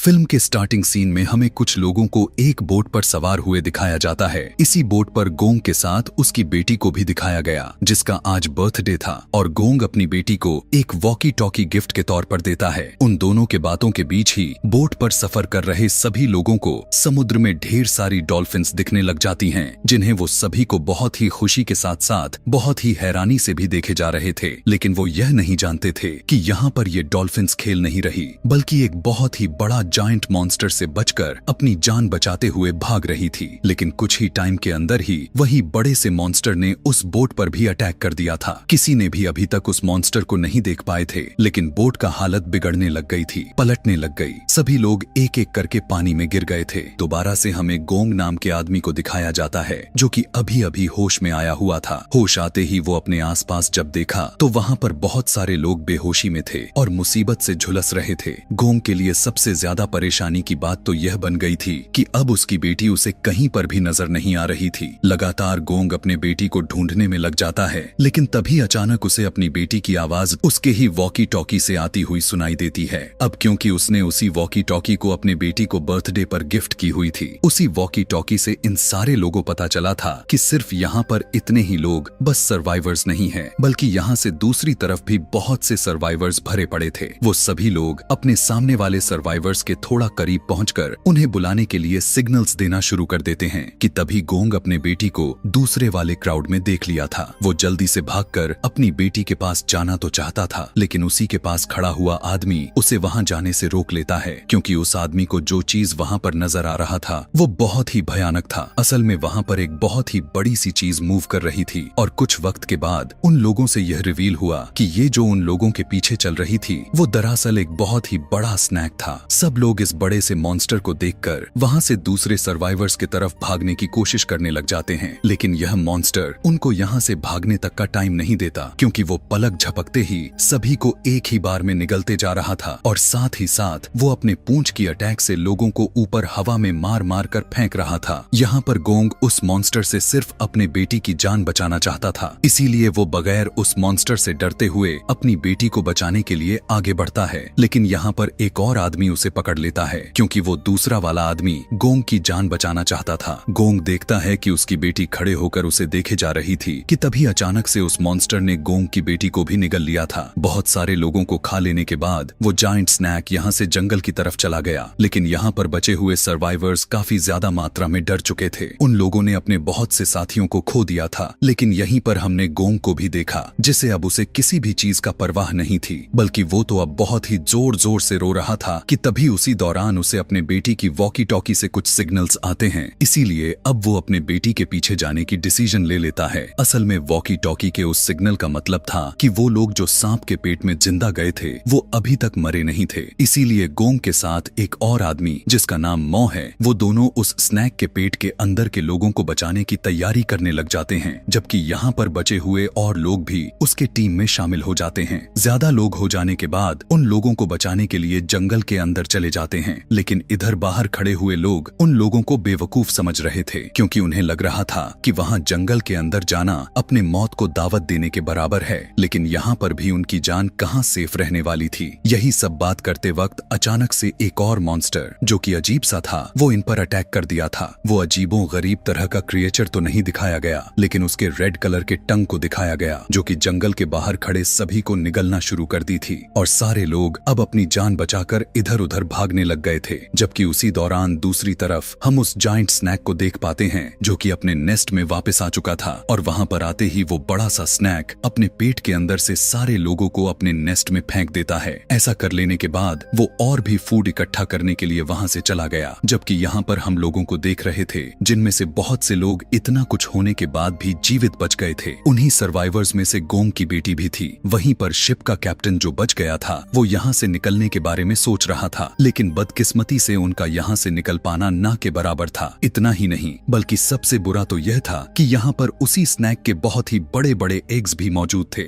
Film के starting scene में हमें कुछ लोगों को एक बोट पर सवार हुए दिखाया जाता है। इसी बोट पर गोंग के साथ उसकी बेटी को भी दिखाया गया, जिसका आज बर्थडे था और गोंग अपनी बेटी को एक वॉकी टॉकी गिफ्ट के तौर पर देता है। उन दोनों के बातों के बीच ही बोट पर सफर कर रहे सभी लोगों को समुद्र में ढेर सारी डॉल्फिन्स दिखने लग जाती हैं, जिन्हें वो सभी को बहुत ही खुशी के साथ साथ बहुत ही हैरानी से भी देखे जा रहे थे। लेकिन वो यह नहीं जानते थे कि यहाँ पर ये डॉल्फिन्स खेल नहीं रही, बल्कि एक बहुत ही बड़ा जायंट मॉन्स्टर से बचकर अपनी जान बचाते हुए भाग रही थी। लेकिन कुछ ही टाइम के अंदर ही वही बड़े से मॉन्स्टर ने उस बोट पर भी अटैक कर दिया था। किसी ने भी अभी तक उस मॉन्स्टर को नहीं देख पाए थे, लेकिन बोट का हालत बिगड़ने लग गई थी, पलटने लग गई। सभी लोग एक एक करके पानी में गिर गए थे। दोबारा से हमें गोंग नाम के आदमी को दिखाया जाता है, जो कि अभी अभी होश में आया हुआ था। होश आते ही वो अपने आसपास जब देखा तो वहाँ पर बहुत सारे लोग बेहोशी में थे और मुसीबत से झुलस रहे थे। गोंग के लिए सबसे ज्यादा परेशानी की बात तो यह बन गई थी कि अब उसकी बेटी उसे कहीं पर भी नजर नहीं आ रही थी। लगातार गोंग अपने बेटी को ढूंढने में लग जाता है, लेकिन तभी अचानक उसे अपनी बेटी की आवाज उसके ही वॉकी टॉकी से आती हुई सुनाई देती है। अब क्योंकि उसने उसी वॉकी टॉकी को अपने बेटी को बर्थडे पर गिफ्ट की हुई थी, उसी वॉकी टॉकी से इन सारे लोगों पता चला था कि सिर्फ यहाँ पर इतने ही लोग बस सर्वाइवर्स नहीं हैं, बल्कि यहाँ से दूसरी तरफ भी बहुत से सर्वाइवर्स भरे पड़े थे। वो सभी लोग अपने सामने वाले सर्वाइवर्स के थोड़ा करीब पहुंचकर उन्हें बुलाने के लिए सिग्नल्स देना शुरू कर देते हैं कि तभी गोंग अपने बेटी को दूसरे वाले क्राउड में देख लिया था। वो जल्दी से भागकर अपनी बेटी के पास जाना तो चाहता था, लेकिन उसी के पास खड़ा हुआ आदमी उसे वहां जाने से रोक लेता है, क्योंकि उस आदमी को जो चीज वहां पर नजर आ रहा था वो बहुत ही भयानक था। असल में वहां पर एक बहुत ही बड़ी सी चीज मूव कर रही थी और कुछ वक्त के बाद उन लोगों से यह रिवील हुआ कि ये जो उन लोगों के पीछे चल रही थी वो दरअसल एक बहुत ही बड़ा स्नैक था। सब लोग इस बड़े से मॉन्स्टर को देखकर वहां से दूसरे सर्वाइवर्स की तरफ भागने की कोशिश करने लग जाते हैं, लेकिन यह मॉन्स्टर उनको यहाँ से भागने तक का टाइम नहीं देता, क्योंकि वो पलक झपकते ही सभी को एक ही बार में निगलते जा रहा था और साथ ही साथ वो अपने पूंछ की अटैक से लोगों को ऊपर हवा में मार मार कर फेंक रहा था। यहाँ पर गोंग उस मॉन्स्टर से सिर्फ अपने बेटी की जान बचाना चाहता था, इसीलिए वो बगैर उस मॉन्स्टर से डरते हुए अपनी बेटी को बचाने के लिए आगे बढ़ता है। लेकिन यहाँ पर एक और आदमी उसे पकड़ लेता है, क्योंकि वो दूसरा वाला आदमी गोंग की जान बचाना चाहता था। गोंग देखता है कि उसकी बेटी खड़े होकर उसे देखे जा रही थी कि तभी अचानक से उस मॉन्स्टर ने गोंग की बेटी को भी निगल लिया था। बहुत सारे लोगों को खा लेने के बाद वो जायंट स्नैक यहाँ से जंगल की तरफ चला गया, लेकिन यहाँ पर बचे हुए सर्वाइवर्स काफी ज्यादा मात्रा में डर चुके थे। उन लोगों ने अपने बहुत से साथियों को खो दिया था, लेकिन यहीं पर हमने गोंग को भी देखा, जिसे अब उसे किसी भी चीज का परवाह नहीं थी, बल्कि वो तो अब बहुत ही जोर जोर से रो रहा था कि तभी उसी दौरान उसे अपने बेटी की वॉकी टॉकी से कुछ सिग्नल्स आते हैं। इसीलिए अब वो अपने बेटी के पीछे जाने की डिसीजन ले लेता है। असल में वॉकी टॉकी के उस सिग्नल का मतलब था कि वो लोग जो सांप के पेट में जिंदा गए थे वो अभी तक मरे नहीं थे। इसीलिए गोंग के साथ एक और आदमी जिसका नाम मौ है, वो दोनों उस स्नैक के पेट के अंदर के लोगों को बचाने की तैयारी करने लग जाते हैं, जबकि यहाँ पर बचे हुए और लोग भी उसके टीम में शामिल हो जाते हैं। ज्यादा लोग हो जाने के बाद उन लोगों को बचाने के लिए जंगल के अंदर चले जाते हैं, लेकिन इधर बाहर खड़े हुए लोग उन लोगों को बेवकूफ समझ रहे थे, क्योंकि उन्हें लग रहा था कि वहाँ जंगल के अंदर जाना अपने मौत को दावत देने के बराबर है। लेकिन यहाँ पर भी उनकी जान कहाँ सेफ रहने वाली थी। यही सब बात करते वक्त अचानक से एक और मॉन्स्टर, जो कि अजीब सा था, वो इन पर अटैक कर दिया था। वो अजीबो गरीब तरह का क्रिएचर तो नहीं दिखाया गया, लेकिन उसके रेड कलर के टंग को दिखाया गया, जो कि जंगल के बाहर खड़े सभी को निगलना शुरू कर दी थी और सारे लोग अब अपनी जान बचाकर इधर उधर भागने लग गए थे। जबकि उसी दौरान दूसरी तरफ हम उस जायंट स्नैक को देख पाते हैं, जो कि अपने नेस्ट में वापस आ चुका था और वहां पर आते ही वो बड़ा सा स्नैक अपने पेट के अंदर से सारे लोगों को अपने नेस्ट में फेंक देता है। ऐसा कर लेने के बाद वो और भी फूड इकट्ठा करने के लिए वहां से चला गया, जबकि यहाँ पर हम लोगों को देख रहे थे जिनमें से बहुत से लोग इतना कुछ होने के बाद भी जीवित बच गए थे। उन्हीं सर्वाइवर्स में से गोंग की बेटी भी थी। वहीं पर शिप का कैप्टन जो बच गया था वो यहाँ से निकलने के बारे में सोच रहा था, लेकिन बदकिस्मती से उनका यहाँ से निकल पाना ना के बराबर था। इतना ही नहीं, बल्कि सबसे बुरा तो यह था कि यहाँ पर उसी स्नैक के बहुत ही बड़े बड़े एग्स भी मौजूद थे।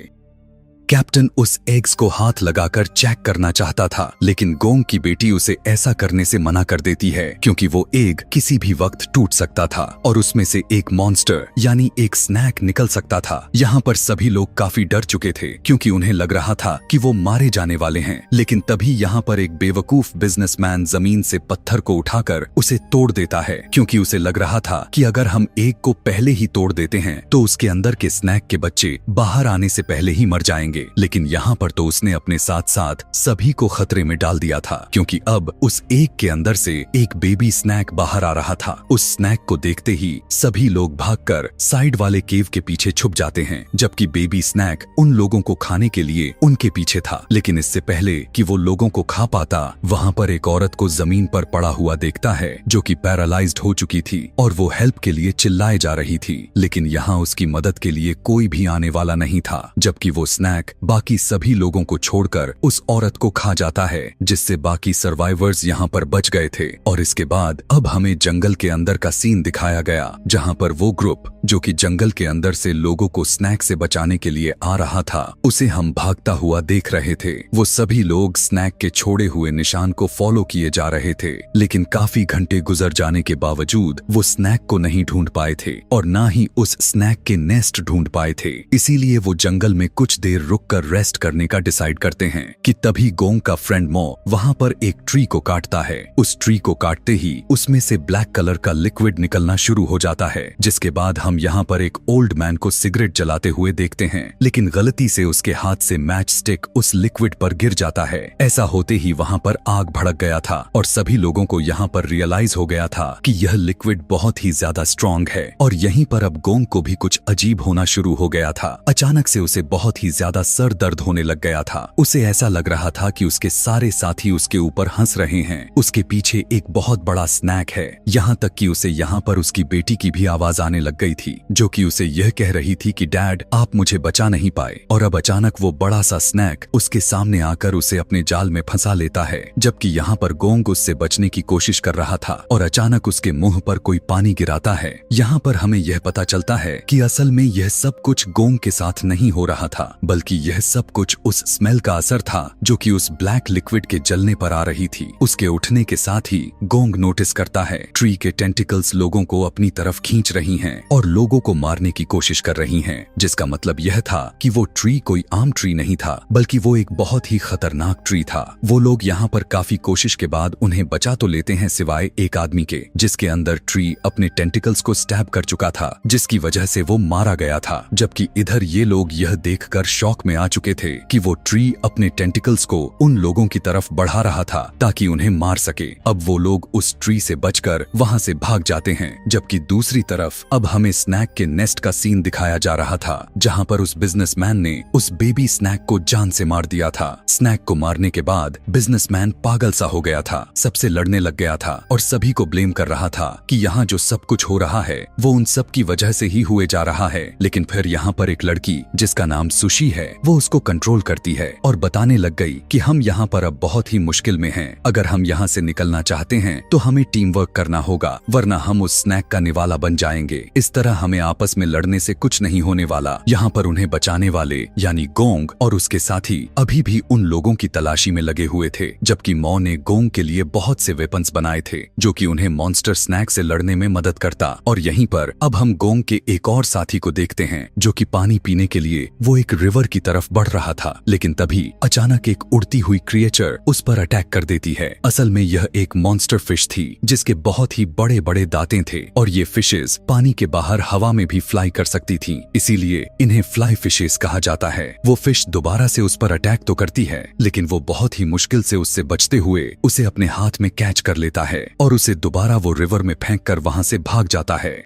कैप्टन उस एग्स को हाथ लगाकर चेक करना चाहता था, लेकिन गोंग की बेटी उसे ऐसा करने से मना कर देती है क्योंकि वो एग किसी भी वक्त टूट सकता था और उसमें से एक मॉन्स्टर यानी एक स्नैक निकल सकता था। यहाँ पर सभी लोग काफी डर चुके थे क्योंकि उन्हें लग रहा था कि वो मारे जाने वाले हैं। लेकिन तभी यहाँ पर एक बेवकूफ बिजनेसमैन जमीन से पत्थर को उठाकर उसे तोड़ देता है क्योंकि उसे लग रहा था कि अगर हम एग को पहले ही तोड़ देते हैं तो उसके अंदर के स्नैक के बच्चे बाहर आने से पहले ही मर जाएंगे। लेकिन यहाँ पर तो उसने अपने साथ साथ सभी को खतरे में डाल दिया था क्योंकि अब उस एग के अंदर से एक बेबी स्नैक बाहर आ रहा था। उस स्नैक को देखते ही सभी लोग भागकर साइड वाले केव के पीछे छुप जाते हैं, जबकि बेबी स्नैक उन लोगों को खाने के लिए उनके पीछे था। लेकिन इससे पहले कि वो लोगों को खा पाता, वहाँ पर एक औरत को जमीन पर पड़ा हुआ देखता है जो कि पैरालाइज्ड हो चुकी थी और वो हेल्प के लिए चिल्लाए जा रही थी। लेकिन यहाँ उसकी मदद के लिए कोई भी आने वाला नहीं था, जबकि वो स्नैक बाकी सभी लोगों को छोड़कर उस औरत को खा जाता है, जिससे बाकी सर्वाइवर्स यहाँ पर बच गए थे। और इसके बाद अब हमें जंगल के अंदर का सीन दिखाया गया जहाँ पर वो ग्रुप जो कि जंगल के अंदर से लोगों को स्नैक से बचाने के लिए आ रहा था, उसे हम भागता हुआ देख रहे थे। वो सभी लोग स्नैक के छोड़े हुए निशान को फॉलो किए जा रहे थे, लेकिन काफी घंटे गुजर जाने के बावजूद वो स्नैक को नहीं ढूंढ पाए थे और ना ही उस स्नैक के नेस्ट ढूंढ पाए थे। इसीलिए वो जंगल में कुछ देर रुककर रेस्ट करने का डिसाइड करते हैं कि तभी गोंग का फ्रेंड मो वहाँ पर एक ट्री को काटता है। उस ट्री को काटते ही उसमें से ब्लैक कलर का लिक्विड निकलना शुरू हो जाता है, जिसके बाद हम यहाँ पर एक ओल्ड मैन को सिगरेट जलाते हुए देखते हैं, लेकिन गलती से उसके हाथ से मैच स्टिक उस लिक्विड पर गिर जाता है। ऐसा होते ही वहाँ पर आग भड़क गया था और सभी लोगों को यहाँ पर रियलाइज हो गया था कि यह लिक्विड बहुत ही ज्यादा स्ट्रॉन्ग है। और यहीं पर अब गोंग को भी कुछ अजीब होना शुरू हो गया था। अचानक से उसे बहुत ही ज्यादा सर दर्द होने लग गया था। उसे ऐसा लग रहा था कि उसके सारे साथी उसके ऊपर हंस रहे हैं। उसके पीछे एक बहुत बड़ा स्नैक है, यहाँ तक कि उसे यहाँ पर उसकी बेटी की भी आवाज आने लग गई थी जो कि उसे यह कह रही थी कि डैड आप मुझे बचा नहीं पाए। और अब अचानक वो बड़ा सा स्नैक उसके सामने आकर उसे अपने जाल में फंसा लेता है, जबकि यहाँ पर गोंग उससे बचने की कोशिश कर रहा था और अचानक उसके मुंह पर कोई पानी गिराता है। यहाँ पर हमें यह पता चलता है कि असल में यह सब कुछ गोंग के साथ नहीं हो रहा था, बल्कि यह सब कुछ उस स्मेल का असर था जो कि उस ब्लैक लिक्विड के जलने पर आ रही थी। उसके उठने के साथ ही गोंग नोटिस करता है ट्री के टेंटिकल्स लोगों को अपनी तरफ खींच रही हैं और लोगों को मारने की कोशिश कर रही हैं, जिसका मतलब यह था कि वो ट्री कोई आम ट्री नहीं था, बल्कि वो एक बहुत ही खतरनाक ट्री था। वो लोग यहाँ पर काफी कोशिश के बाद उन्हें बचा तो लेते हैं, सिवाय एक आदमी के जिसके अंदर ट्री अपने टेंटिकल्स को स्टैब कर चुका था, जिसकी वजह से वो मारा गया था। जबकि इधर ये लोग यह देखकर शॉक में आ चुके थे कि वो ट्री अपने टेंटिकल्स को उन लोगों की तरफ बढ़ा रहा था ताकि उन्हें मार सके। अब वो लोग उस ट्री से बचकर वहाँ से भाग जाते हैं, जबकि दूसरी तरफ अब हमें स्नैक के नेस्ट का सीन दिखाया जा रहा था जहाँ पर उस बिजनेसमैन ने उस बेबी स्नैक को जान से मार दिया था। स्नैक को मारने के बाद बिजनेसमैन पागल सा हो गया था, सबसे लड़ने लग गया था और सभी को ब्लेम कर रहा था कि यहाँ जो सब कुछ हो रहा है वो उन सब की वजह से ही हुए जा रहा है। लेकिन फिर यहाँ पर एक लड़की जिसका नाम सुशी है, वो उसको कंट्रोल करती है और बताने लग गई कि हम यहाँ पर अब बहुत ही मुश्किल में हैं। अगर हम यहाँ से निकलना चाहते हैं तो हमें टीम वर्क करना होगा, वरना हम उस स्नैक का निवाला बन जाएंगे। इस तरह हमें आपस में लड़ने से कुछ नहीं होने वाला। यहाँ पर उन्हें बचाने वाले यानी गोंग और उसके साथी अभी भी उन लोगों की तलाशी में लगे हुए थे, जबकि मौ ने गोंग के लिए बहुत से वेपन्स बनाए थे जो कि उन्हें मॉन्स्टर स्नैक से लड़ने में मदद करता। और यहीं पर अब हम गोंग के एक और साथी को देखते हैं जो कि पानी पीने के लिए वो एक रिवर की तरफ बढ़ रहा था, लेकिन तभी अचानक एक उड़ती हुई क्रिएचर उस पर अटैक कर देती है। असल में यह एक मॉन्स्टर फिश थी जिसके बहुत ही बड़े बड़े दांतें थे और ये फिशेस पानी के बाहर हवा में भी फ्लाई कर सकती थी, इसीलिए इन्हें फ्लाई फिशेस कहा जाता है। वो फिश दोबारा से उस पर अटैक तो करती है, लेकिन वो बहुत ही मुश्किल से उससे बचते हुए उसे अपने हाथ में कैच कर लेता है और उसे दोबारा वो रिवर में फेंक कर वहां से भाग जाता है।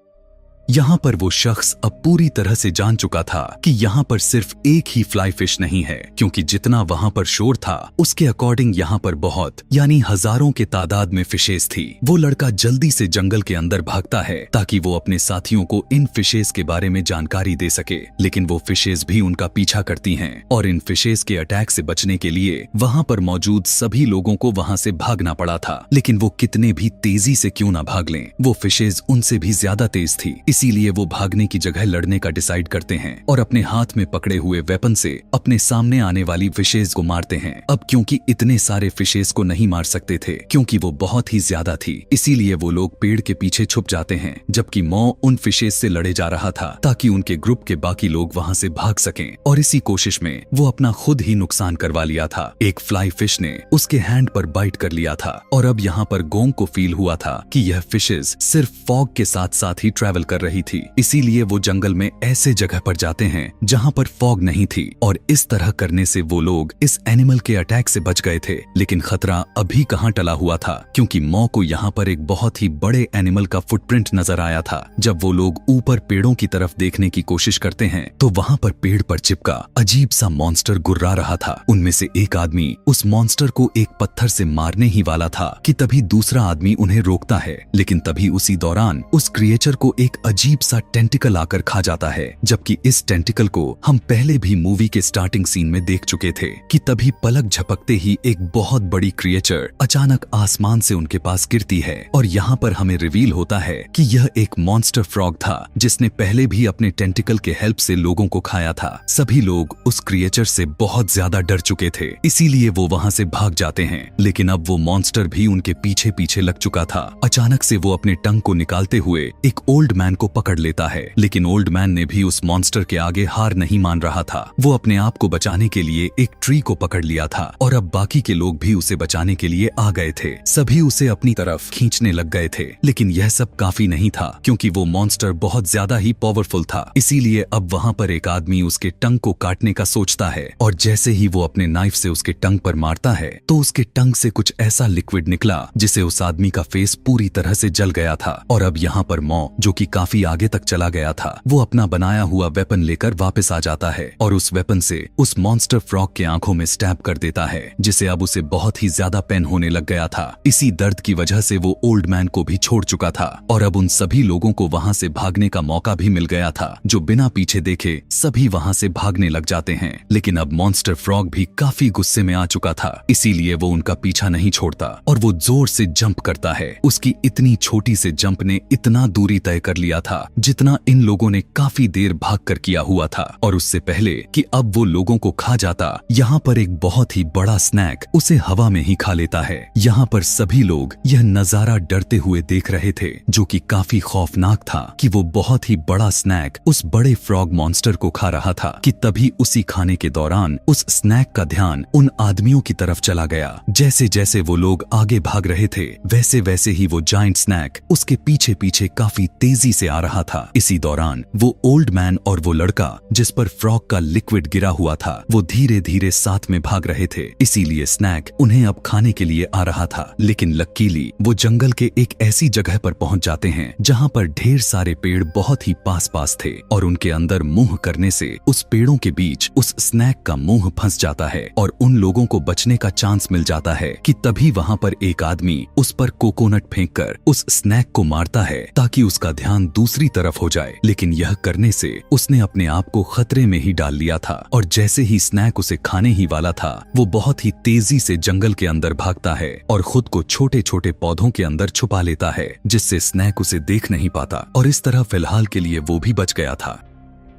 यहाँ पर वो शख्स अब पूरी तरह से जान चुका था कि यहाँ पर सिर्फ एक ही फ्लाई फिश नहीं है, क्योंकि जितना वहाँ पर शोर था उसके अकॉर्डिंग यहाँ पर बहुत यानी हजारों के तादाद में फिशेस थी। वो लड़का जल्दी से जंगल के अंदर भागता है ताकि वो अपने साथियों को इन फिशेस के बारे में जानकारी दे सके, लेकिन वो फिशेस भी उनका पीछा करती हैं और इन फिशेस के अटैक से बचने के लिए वहाँ पर मौजूद सभी लोगों को वहाँ से भागना पड़ा था। लेकिन वो कितने भी तेजी से क्यों ना भाग लें, वो फिशेस उनसे भी ज्यादा तेज थी, इसीलिए वो भागने की जगह लड़ने का डिसाइड करते हैं और अपने हाथ में पकड़े हुए वेपन से अपने सामने आने वाली फिशेज को मारते हैं। अब क्योंकि इतने सारे फिशेज को नहीं मार सकते थे क्योंकि वो बहुत ही ज्यादा थी, इसीलिए वो लोग पेड़ के पीछे छुप जाते हैं, जबकि मॉ उन फिशेज से लड़े जा रहा था ताकि उनके ग्रुप के बाकी लोग वहां से भाग सकें। और इसी कोशिश में वो अपना खुद ही नुकसान करवा लिया था। एक फ्लाई फिश ने उसके हैंड पर बाइट कर लिया था और अब यहाँ पर गोंग को फील हुआ था कि यह फिशेज सिर्फ फॉग के साथ साथ ही ट्रैवल कर रही थी, इसीलिए वो जंगल में ऐसे जगह पर जाते हैं जहाँ पर फॉग नहीं थी। और इस तरह करने से वो लोग इस एनिमल के अटैक से बच गए थे। लेकिन खतरा अभी कहाँ टला हुआ था, क्योंकि मॉ को यहाँ पर एक बहुत ही बड़े एनिमल का फुटप्रिंट नजर आया था। जब वो लोग ऊपर पेड़ों की तरफ देखने की कोशिश करते हैं तो वहाँ पर पेड़ पर चिपका अजीब सा मॉन्स्टर गुर्रा रहा था। उनमें से एक आदमी उस मॉन्स्टर को एक पत्थर से मारने ही वाला था कि तभी दूसरा आदमी उन्हें रोकता है, लेकिन तभी उसी दौरान उस क्रिएचर को एक अजीब सा टेंटिकल आकर खा जाता है। जबकि इस टेंटिकल को हम पहले भी मूवी के स्टार्टिंग सीन में देख चुके थे कि तभी पलक झपकते ही एक बहुत बड़ी क्रिएचर अचानक आसमान से उनके पास गिरती है और यहाँ पर हमें रिवील होता है कि यह एक मॉन्स्टर फ्रॉग था जिसने पहले भी अपने टेंटिकल के हेल्प से लोगों को खाया था। सभी लोग उस क्रिएचर से बहुत ज्यादा डर चुके थे, इसीलिए वो वहाँ से भाग जाते हैं। लेकिन अब वो मॉन्स्टर भी उनके पीछे पीछे लग चुका था। अचानक से वो अपने टंग को निकालते हुए एक ओल्ड मैन को पकड़ लेता है, लेकिन ओल्ड मैन ने भी उस मॉन्स्टर के आगे हार नहीं मान रहा था। वो अपने आप को बचाने के लिए एक ट्री को पकड़ लिया था और अब बाकी के लोग भी उसे बचाने के लिए आ गए थे। सभी उसे अपनी तरफ खींचने लग गए थे, लेकिन यह सब काफी नहीं था क्योंकि वो मॉन्स्टर बहुत ज्यादा ही पावरफुल था। इसीलिए अब वहाँ पर एक आदमी उसके टंग को काटने का सोचता है और जैसे ही वो अपने नाइफ से उसके टंग पर मारता है तो उसके टंग से कुछ ऐसा लिक्विड निकला जिसे उस आदमी का फेस पूरी तरह से जल गया था। और अब यहाँ पर मॉ, जो कि काफी आगे तक चला गया था, वो अपना बनाया हुआ वेपन लेकर वापस आ जाता है और उस वेपन से उस मॉन्स्टर फ्रॉग के आंखों में स्टैब कर देता है, जिसे अब उसे बहुत ही ज्यादा पेन होने लग गया था। इसी दर्द की वजह से वो ओल्ड मैन को भी छोड़ चुका था और अब उन सभी लोगों को वहाँ से भागने का मौका भी मिल गया था, जो बिना पीछे देखे सभी वहाँ से भागने लग जाते हैं। लेकिन अब मॉन्स्टर फ्रॉग भी काफी गुस्से में आ चुका था, इसीलिए वो उनका पीछा नहीं छोड़ता और वो जोर से जंप करता है। उसकी इतनी छोटी से जंप ने इतना दूरी तय कर लिया था जितना इन लोगों ने काफी देर भाग कर किया हुआ था। और उससे पहले कि अब वो लोगों को खा जाता, यहाँ पर एक बहुत ही बड़ा स्नैक उसे हवा में ही खा लेता है। यहाँ पर सभी लोग यह नजारा डरते हुए देख रहे थे, जो कि काफी खौफनाक था कि वो बहुत ही बड़ा स्नैक उस बड़े फ्रॉग मॉन्स्टर को खा रहा था कि तभी उसी खाने के दौरान उस स्नैक का ध्यान उन आदमियों की तरफ चला गया। जैसे जैसे वो लोग आगे भाग रहे थे वैसे वैसे ही वो जायंट स्नैक उसके पीछे पीछे काफी तेजी से आ रहा था। इसी दौरान वो ओल्ड मैन और वो लड़का जिस पर फ्रॉग का लिक्विड गिरा हुआ था वो धीरे धीरे साथ में भाग रहे थे, इसीलिए स्नैक उन्हें अब खाने के लिए आ रहा था। लेकिन लकीली वो जंगल के एक ऐसी जगह पर पहुंच जाते हैं जहां पर ढेर सारे पेड़ बहुत ही पास पास थे और उनके अंदर मुंह करने से उस पेड़ों के बीच उस स्नैक का मुंह फंस जाता है और उन लोगों को बचने का चांस मिल जाता है कि तभी वहां पर एक आदमी उस पर कोकोनट फेंककर उस स्नैक को मारता है ताकि उसका ध्यान दूसरी तरफ हो जाए। लेकिन यह करने से उसने अपने आप को खतरे में ही डाल लिया था और जैसे ही स्नैक उसे खाने ही वाला था वो बहुत ही तेजी से जंगल के अंदर भागता है और खुद को छोटे छोटे पौधों के अंदर छुपा लेता है, जिससे स्नैक उसे देख नहीं पाता और इस तरह फिलहाल के लिए वो भी बच गया था।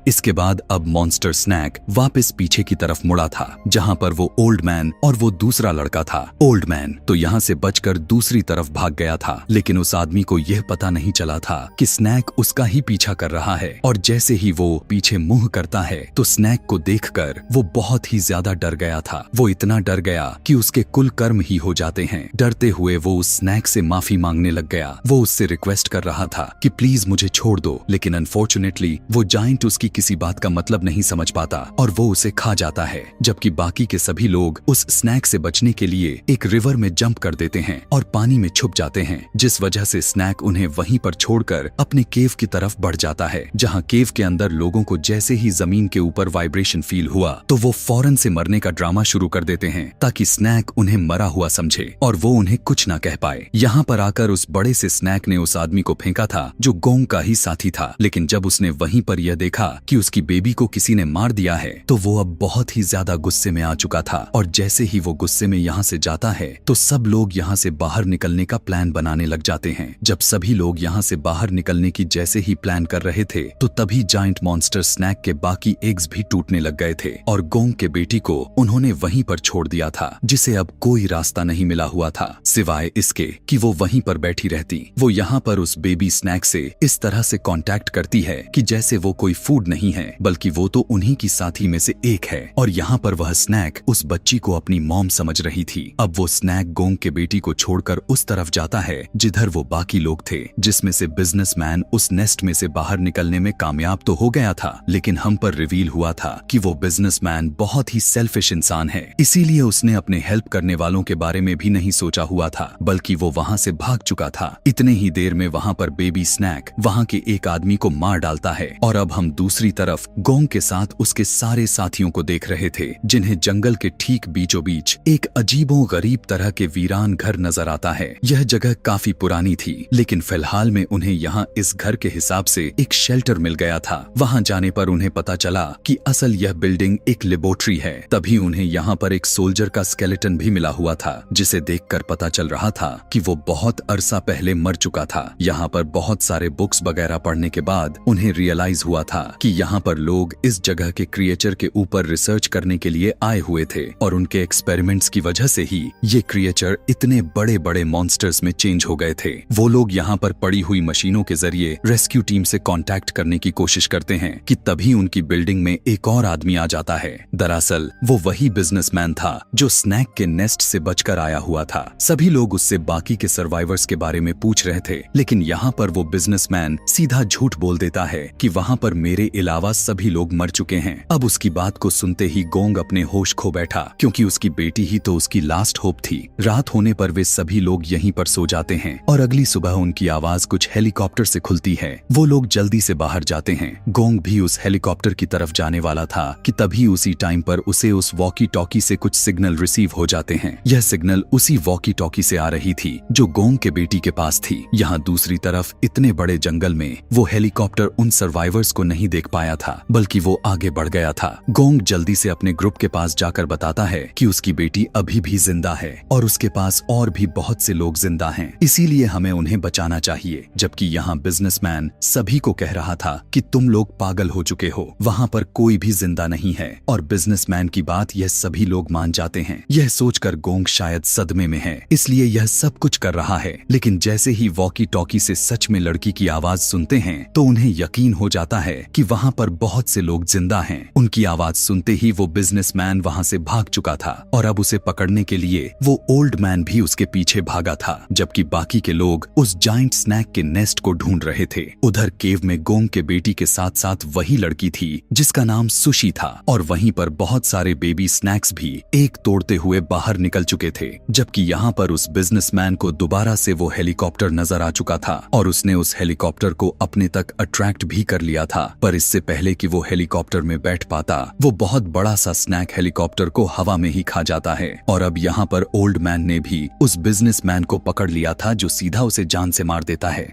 इसके बाद अब मॉन्स्टर स्नैक वापस पीछे की तरफ मुड़ा था जहां पर वो ओल्ड मैन और वो दूसरा लड़का था। ओल्ड मैन तो यहाँ से बचकर दूसरी तरफ भाग गया था, लेकिन उस आदमी को यह पता नहीं चला था कि स्नैक उसका ही पीछा कर रहा है और जैसे ही वो पीछे मुंह करता है तो स्नैक को देखकर वो बहुत ही ज्यादा डर गया था। वो इतना डर गया कि उसके कुल कर्म ही हो जाते हैं। डरते हुए वो उस स्नैक से माफी मांगने लग गया। वो उससे रिक्वेस्ट कर रहा था कि प्लीज मुझे छोड़ दो, लेकिन अनफॉर्चुनेटली वो जायंट उसकी किसी बात का मतलब नहीं समझ पाता और वो उसे खा जाता है। जबकि बाकी के सभी लोग उस स्नैक से बचने के लिए एक रिवर में जंप कर देते हैं और पानी में छुप जाते हैं, जिस वजह से स्नैक उन्हें वहीं पर छोड़कर अपने केव की तरफ बढ़ जाता है। जहां केव के अंदर लोगों को जैसे ही जमीन के ऊपर वाइब्रेशन फील हुआ तो वो फौरन से मरने का ड्रामा शुरू कर देते हैं ताकि स्नैक उन्हें मरा हुआ समझे और वो उन्हें कुछ ना कह पाए। यहाँ पर आकर उस बड़े से स्नैक ने उस आदमी को फेंका था जो गोंग का ही साथी था, लेकिन जब उसने वहीं पर यह देखा कि उसकी बेबी को किसी ने मार दिया है तो वो अब बहुत ही ज्यादा गुस्से में आ चुका था। और जैसे ही वो गुस्से में यहाँ से जाता है तो सब लोग यहाँ से बाहर निकलने का प्लान बनाने लग जाते हैं। जब सभी लोग यहाँ से बाहर निकलने की जैसे ही प्लान कर रहे थे तो तभी जायंट मॉन्स्टर स्नैक के बाकी एग्स भी टूटने लग गए थे और गोंग के बेटी को उन्होंने वहीं पर छोड़ दिया था, जिसे अब कोई रास्ता नहीं मिला हुआ था सिवाय इसके कि वो वहीं पर बैठी रहती। वो यहाँ पर उस बेबी स्नैक से इस तरह से कांटेक्ट करती है कि जैसे वो कोई फूड नहीं है बल्कि वो तो उन्हीं की साथी में से एक है। और यहाँ पर वह स्नैक उस बच्ची को अपनी मॉम समझ रही थी। अब वो स्नैक गोंग के बेटी को छोड़कर उस तरफ जाता है जिधर वो बाकी लोग थे, जिसमें से बिजनेसमैन उस नेस्ट में से बाहर निकलने में कामयाब तो हो गया था, लेकिन हम पर रिवील हुआ था कि वो बिजनेसमैन बहुत ही सेल्फिश इंसान है। इसीलिए उसने अपने हेल्प करने वालों के बारे में भी नहीं सोचा हुआ था, बल्कि वो वहाँ से भाग चुका था। इतने ही देर में वहाँ पर बेबी स्नैक वहाँ के एक आदमी को मार डालता है। और अब हम दूसरी तरफ गोंग के साथ उसके सारे साथियों को देख रहे थे, जिन्हें जंगल के ठीक बीचों बीच एक अजीबो गरीब तरह के वीरान घर नजर आता है। यह जगह काफी पुरानी थी, लेकिन फिलहाल में उन्हें यहाँ इस घर के हिसाब से एक शेल्टर मिल गया था। वहाँ जाने पर उन्हें पता चला कि असल यह बिल्डिंग एक लेबोरेटरी है। तभी उन्हें यहाँ पर एक सोल्जर का स्केलेटन भी मिला हुआ था, जिसे देखकर पता चल रहा था कि वो बहुत अरसा पहले मर चुका था। यहाँ पर बहुत सारे बुक्स वगैरह पढ़ने के बाद उन्हें रियलाइज हुआ था कि यहाँ पर लोग इस जगह के क्रिएचर के ऊपर रिसर्च करने के लिए आए हुए थे और उनके एक्सपेरिमेंट्स की वजह से ही ये क्रिएचर इतने बड़े बड़े मॉन्स्टर्स में चेंज हो गए थे। वो लोग यहाँ पर पड़ी हुई मशीनों के जरिए रेस्क्यू टीम से कांटेक्ट करने की कोशिश करते हैं कि तभी उनकी बिल्डिंग में एक और आदमी आ जाता है। दरअसल वो वही बिजनेसमैन था जो स्नैक के नेस्ट से बचकर आया हुआ था। सभी लोग उससे बाकी के सर्वाइवर्स के बारे में पूछ रहे थे, लेकिन यहाँ पर वो बिजनेसमैन सीधा झूठ बोल देता है कि वहाँ पर मेरे अलावा सभी लोग मर चुके हैं। अब उसकी बात को सुनते ही गोंग अपने होश खो बैठा, क्योंकि उसकी बेटी ही तो उसकी लास्ट होप थी। रात होने पर वे सभी लोग यहीं पर सो जाते हैं और अगली सुबह उनकी आवाज कुछ हेलीकॉप्टर से खुलती है। वो लोग जल्दी से बाहर जाते हैं। गोंग भी उस हेलीकॉप्टर की तरफ जाने वाला था कि तभी उसी टाइम पर उसे उस वॉकी टॉकी से कुछ सिग्नल रिसीव हो जाते हैं। यह सिग्नल उसी वॉकी टॉकी से आ रही थी जो गोंग के बेटी के पास थी। यहाँ दूसरी तरफ इतने बड़े जंगल में वो हेलीकॉप्टर उन सर्वाइवर्स को नहीं देख पाया था, बल्कि वो आगे बढ़ गया था। गोंग जल्दी से अपने ग्रुप के पास जाकर बताता है कि उसकी बेटी अभी भी जिंदा है और उसके पास और भी बहुत से लोग जिंदा हैं, इसीलिए हमें उन्हें बचाना चाहिए। जबकि यहाँ बिजनेसमैन सभी को कह रहा था कि तुम लोग पागल हो चुके हो, वहाँ पर कोई भी जिंदा नहीं है। और बिजनेसमैन की बात यह सभी लोग मान जाते हैं। यह सोचकर गोंग शायद सदमे में है, इसलिए यह सब कुछ कर रहा है। लेकिन जैसे ही वॉकी टॉकी से सच में लड़की की आवाज सुनते हैं तो उन्हें यकीन हो जाता है कि वहाँ पर बहुत से लोग जिंदा हैं। उनकी आवाज सुनते ही वो बिजनेसमैन वहाँ से भाग चुका था और अब उसे पकड़ने के लिए वो ओल्ड मैन भी उसके पीछे भागा था, जबकि बाकी के लोग उस जायंट स्नैक के नेस्ट को ढूंढ रहे थे। उधर केव में गोंग के बेटी के साथ साथ वही लड़की थी जिसका नाम सुशी था, और वहीं पर बहुत सारे बेबी स्नैक्स भी एक तोड़ते हुए बाहर निकल चुके थे। जबकि यहाँ पर उस बिजनेसमैन को दोबारा से वो हेलीकॉप्टर नजर आ चुका था और उसने उस हेलीकॉप्टर को अपने तक अट्रैक्ट भी कर लिया था। पर इससे पहले कि वो हेलीकॉप्टर में बैठ पाता, वो बहुत बड़ा सा स्नैक हेलीकॉप्टर को हवा में ही खा जाता है। और अब यहाँ पर ओल्ड मैन ने भी उस बिजनेसमैन को पकड़ लिया था जो सीधा उसे जान से मार देता है।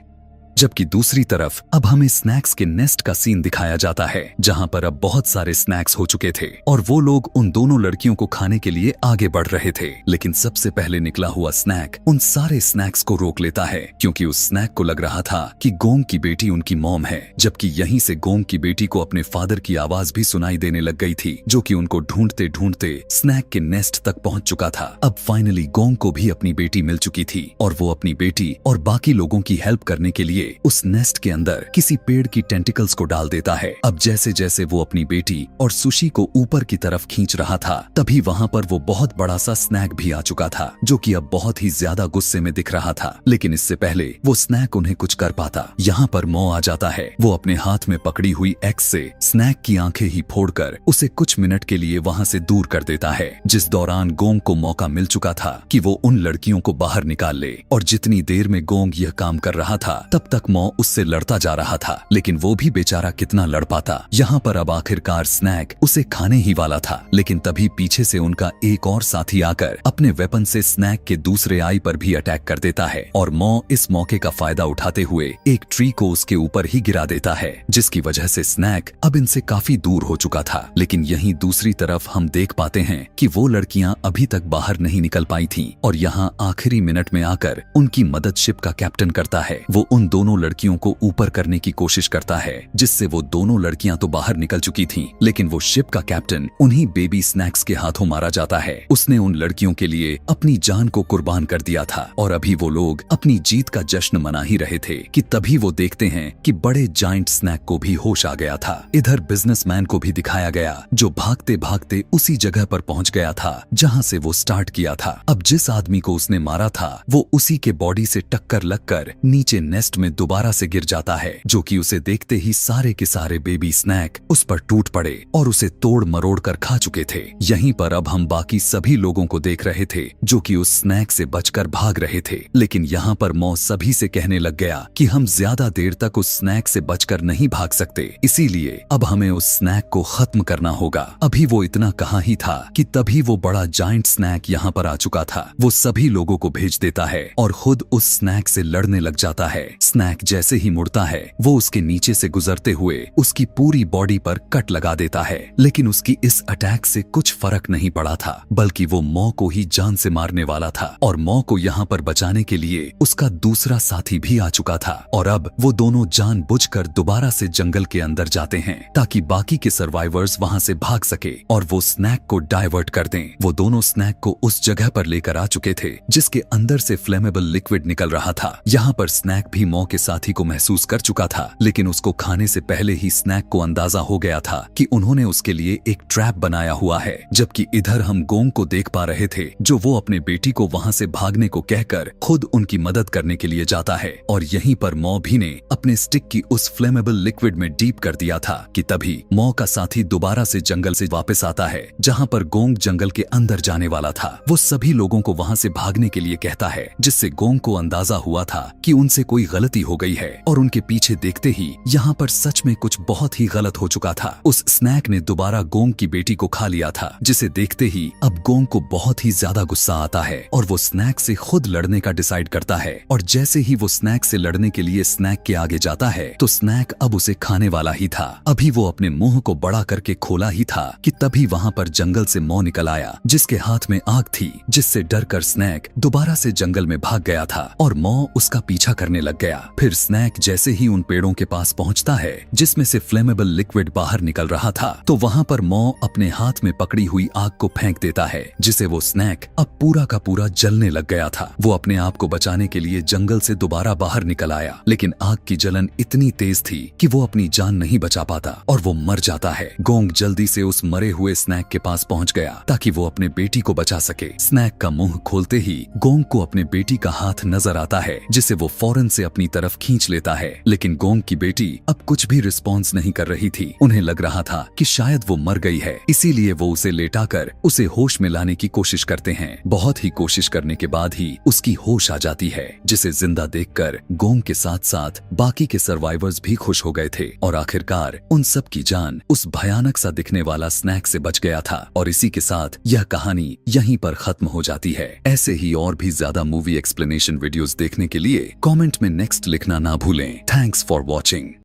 जबकि दूसरी तरफ अब हमें स्नैक्स के नेस्ट का सीन दिखाया जाता है, जहां पर अब बहुत सारे स्नैक्स हो चुके थे और वो लोग उन दोनों लड़कियों को खाने के लिए आगे बढ़ रहे थे। लेकिन सबसे पहले निकला हुआ स्नैक उन सारे स्नैक्स को रोक लेता है, क्योंकि उस स्नैक को लग रहा था कि गोंग की बेटी उनकी मॉम है। जबकि यहीं से गोंग की बेटी को अपने फादर की आवाज भी सुनाई देने लग गई थी, जो कि उनको ढूंढते ढूंढते स्नैक के नेस्ट तक पहुंच चुका था। अब फाइनली गोंग को भी अपनी बेटी मिल चुकी थी और वो अपनी बेटी और बाकी लोगों की हेल्प करने के लिए उस नेस्ट के अंदर किसी पेड़ की टेंटिकल्स को डाल देता है। अब जैसे जैसे वो अपनी बेटी और सुशी को ऊपर की तरफ खींच रहा था, तभी वहाँ पर वो बहुत बड़ा सा स्नैक भी आ चुका था, जो कि अब बहुत ही ज्यादा गुस्से में दिख रहा था। लेकिन इससे पहले वो स्नैक उन्हें कुछ कर पाता, यहाँ पर मौ आ जाता है। वो अपने हाथ में पकड़ी हुई एक्स से स्नैक की आंखें ही फोड़कर उसे कुछ मिनट के लिए वहाँ से दूर कर देता है, जिस दौरान गोंग को मौका मिल चुका था कि वो उन लड़कियों को बाहर निकाल ले। और जितनी देर में गोंग यह काम कर रहा था, तब तक मौ उससे लड़ता जा रहा था, लेकिन वो भी बेचारा कितना लड़ पाता। यहाँ पर अब आखिरकार स्नैक उसे खाने ही वाला था, लेकिन तभी पीछे से उनका एक और साथी आकर अपने वेपन से स्नैक के दूसरे आई पर भी अटैक कर देता है और मौ इस मौके का फायदा उठाते हुए एक ट्री को उसके ऊपर ही गिरा देता है, जिसकी वजह से स्नैक अब इनसे काफी दूर हो चुका था। लेकिन यहीं दूसरी तरफ हम देख पाते हैं कि वो लड़कियां अभी तक बाहर नहीं निकल पाई थीं और यहाँ आखिरी मिनट में आकर उनकी मदद शिप का कैप्टन करता है। वो उन दोनों लड़कियों को ऊपर करने की कोशिश करता है, जिससे वो दोनों लड़कियां तो बाहर निकल चुकी थीं, लेकिन वो शिप का कैप्टन उन्हीं बेबी स्नैक्स के हाथों मारा जाता है। उसने उन लड़कियों के लिए अपनी जान को कुर्बान कर दिया था और अभी वो लोग अपनी जीत का जश्न मना ही रहे थे कि तभी वो देखते हैं कि बड़े जायंट स्नैक को भी होश आ गया था। इधर बिजनेसमैन को भी दिखाया गया, जो भागते भागते उसी जगह पर पहुंच गया था जहां से वो स्टार्ट किया था। अब जिस आदमी को उसने मारा था वो उसी के बॉडी से टक्कर लगकर नीचे नेस्ट में दोबारा से गिर जाता है, जो कि उसे देखते ही सारे के सारे बेबी स्नैक उस पर टूट पड़े और उसे तोड़ मरोड़ कर खा चुके थे। यहीं पर अब हम बाकी सभी लोगों को देख रहे थे जो कि उस स्नैक से बचकर भाग रहे थे, लेकिन यहाँ पर मौ सभी से कहने लग गया कि हम ज्यादा देर तक उस स्नैक से बचकर नहीं भाग सकते, इसीलिए अब हमें उस स्नैक को खत्म करना होगा। अभी वो इतना कहा ही था कि तभी वो बड़ा जायंट स्नैक यहाँ पर आ चुका था। वो सभी लोगों को भेज देता है और खुद उस स्नैक से लड़ने लग जाता है। स्नैक जैसे ही मुड़ता है वो उसके नीचे से गुजरते हुए उसकी पूरी बॉडी पर कट लगा देता है, लेकिन उसकी इस अटैक से कुछ फर्क नहीं पड़ा था, बल्कि वो मौ को ही जान से मारने वाला था और मौ को यहाँ पर बचाने के लिए उसका दूसरा साथी भी आ चुका था। और अब वो दोनों जानबूझकर दोबारा से जंगल के अंदर जाते हैं ताकि बाकी के सर्वाइवर्स वहां से भाग सके और वो स्नैक को डाइवर्ट कर दें। वो दोनों स्नैक को उस जगह पर लेकर आ चुके थे जिसके अंदर से फ्लेमेबल लिक्विड निकल रहा था। यहाँ पर स्नैक भी मौ के साथी को महसूस कर चुका था, लेकिन उसको खाने से पहले ही स्नैक को अंदाजा हो गया था कि उन्होंने उसके लिए एक ट्रैप बनाया हुआ है। जबकि इधर हम गोंग को देख पा रहे थे जो वो अपने बेटी को वहां से भागने को कहकर खुद उनकी मदद करने के लिए जाता है और यहीं पर मौ भी ने अपने स्टिक की उस फ्लेमेबल लिक्विड में डीप कर दिया था कि तभी मौ का साथी दोबारा से जंगल से वापस आता है जहां पर गोंग जंगल के अंदर जाने वाला था। वो सभी लोगों को वहां से भागने के लिए कहता है, जिससे गोंग को अंदाजा हुआ था कि उनसे कोई गलती हो गई है और उनके पीछे देखते ही यहाँ पर सच में कुछ बहुत ही गलत हो चुका था। उस स्नैक ने दोबारा गोंग की बेटी को खा लिया था, जिसे देखते ही अब गोंग को बहुत ही ज्यादा गुस्सा आता है और वो स्नैक से खुद लड़ने का डिसाइड करता है। और जैसे ही वो स्नैक से लड़ने के लिए स्नैक के आगे जाता है तो स्नैक अब उसे खाने वाला ही था। अभी वो अपने मुंह को बड़ा करके खोला ही था कि तभी वहां पर जंगल से मौ निकल आया, जिसके हाथ में आग थी, जिससे डरकर स्नैक दोबारा से जंगल में भाग गया था और मौ उसका पीछा करने लग गया। फिर स्नैक जैसे ही उन पेड़ों के पास पहुंचता है जिसमें से फ्लेमेबल लिक्विड बाहर निकल रहा था, तो वहां पर मौ अपने हाथ में पकड़ी हुई आग को फेंक देता है, जिसे वो स्नैक अब पूरा का पूरा जलने लग गया था। वो अपने आप को बचाने के लिए जंगल से दोबारा बाहर निकल आया, लेकिन आग की जलन इतनी तेज थी कि वो अपनी जान नहीं बचा पाता और वो मर जाता है। गोंग जल्दी से उस मरे हुए स्नैक के पास पहुंच गया ताकि वो अपने बेटी को बचा सके। स्नैक का मुंह खोलते ही गोंग को अपने बेटी का हाथ नजर आता है, जिसे वो फौरन से अपनी तरफ खींच लेता है, लेकिन गोंग की बेटी अब कुछ भी रिस्पॉन्स नहीं कर रही थी। उन्हें लग रहा था कि शायद वो मर गई है, इसीलिए वो उसे लेटाकर उसे होश में लाने की कोशिश करते हैं। बहुत ही कोशिश करने के बाद ही उसकी होश आ जाती है, जिसे जिंदा देखकर गोंग के साथ साथ बाकी के सर्वाइवर्स भी खुश हो गए थे और आखिरकार उन सब की जान उस भयानक सा दिखने वाला स्नैक से बच गया था। और इसी के साथ यह कहानी यहीं पर खत्म हो जाती है। ऐसे ही और भी ज्यादा मूवी एक्सप्लेनेशन वीडियोस देखने के लिए कमेंट में नेक्स्ट लिखना ना भूलें। Thanks for watching.